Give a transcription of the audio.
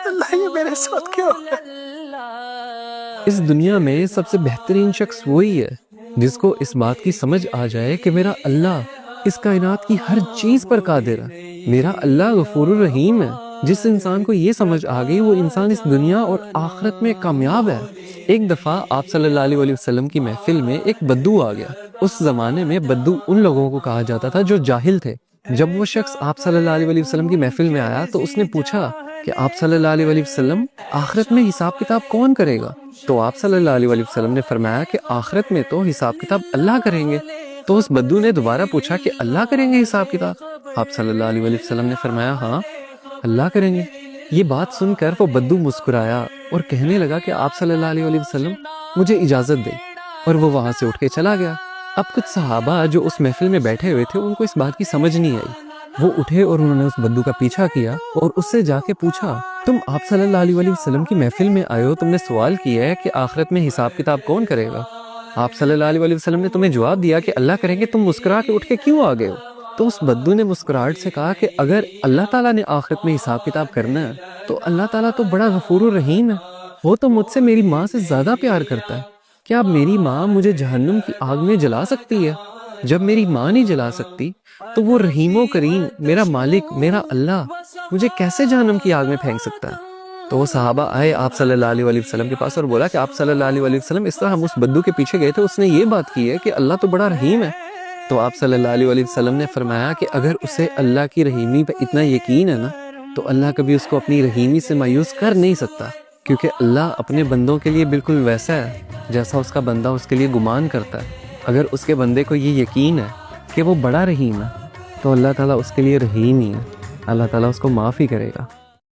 اللہ یہ میرے ساتھ کیا ہو گیا؟ اس دنیا میں سب سے بہترین شخص وہی ہے جس کو اس بات کی سمجھ آ جائے کہ میرا اللہ اس کائنات کی ہر چیز پر قادر ہے، میرا اللہ غفور الرحیم ہے۔ جس انسان کو یہ سمجھ آ گئی وہ انسان اس دنیا اور آخرت میں کامیاب ہے۔ ایک دفعہ آپ صلی اللہ علیہ وسلم کی محفل میں ایک بدو آ گیا۔ اس زمانے میں بدو ان لوگوں کو کہا جاتا تھا جو جاہل تھے۔ جب وہ شخص آپ صلی اللہ علیہ وسلم کی محفل میں آیا تو اس نے پوچھا کہ آپ صلی اللہ علیہ وسلم آخرت میں حساب کتاب کون کرے گا؟ تو آپ صلی اللہ علیہ وسلم نے فرمایا کہ آخرت میں تو حساب کتاب اللہ کریں گے۔ تو اس بدو نے دوبارہ پوچھا کہ اللہ کریں گے حساب کتاب؟ آپ صلی اللہ علیہ وسلم نے فرمایا ہاں اللہ کریں گے۔ یہ بات سن کر وہ بدو مسکرایا اور کہنے لگا کہ آپ صلی اللہ علیہ وسلم مجھے اجازت دیں، اور وہ وہاں سے اٹھ کے چلا گیا۔ اب کچھ صحابہ جو اس محفل میں بیٹھے ہوئے تھے ان کو اس بات کی سمجھ نہیں آئی۔ وہ اٹھے اور انہوں نے اس بدو کا پیچھا کیا اور اس سے جا کے پوچھا تم آپ صلی اللہ علیہ وسلم کی محفل میں آئے ہو، تم نے سوال کیا ہے کہ آخرت میں حساب کتاب کون کرے گا؟ آپ صلی اللہ علیہ وسلم نے تمہیں جواب دیا کہ اللہ کریں گے، تم مسکرا کے اٹھ کے کیوں آ گئے ہو؟ تو اس بدو نے مسکراہٹ سے کہا کہ اگر اللہ تعالیٰ نے آخرت میں حساب کتاب کرنا ہے تو اللہ تعالیٰ تو بڑا غفور الرحیم ہے، وہ تو مجھ سے میری ماں سے زیادہ پیار کرتا ہے۔ کیا اب میری ماں مجھے جہنم کی آگ میں جلا سکتی ہے؟ جب میری ماں نہیں جلا سکتی تو وہ رحیم و کریم میرا مالک میرا اللہ مجھے کیسے جہنم کی آگ میں پھینک سکتا ہے؟ تو وہ صحابہ آئے آپ صلی اللہ علیہ وسلم کے پاس اور بولا کہ آپ صلی اللہ علیہ وسلم اس طرح ہم اس بدو کے پیچھے گئے تھے، اس نے یہ بات کی ہے کہ اللہ تو بڑا رحیم ہے۔ تو آپ صلی اللہ علیہ وسلم نے فرمایا کہ اگر اسے اللہ کی رحیمی پہ اتنا یقین ہے نا تو اللہ کبھی اس کو اپنی رحیمی سے مایوس کر نہیں سکتا، کیونکہ اللہ اپنے بندوں کے لیے بالکل ویسا ہے جیسا اس کا بندہ اس کے لیے گمان کرتا ہے۔ اگر اس کے بندے کو یہ یقین ہے کہ وہ بڑا رحیم ہے تو اللہ تعالیٰ اس کے لیے رحیم ہی ہے، اللہ تعالیٰ اس کو معاف ہی کرے گا۔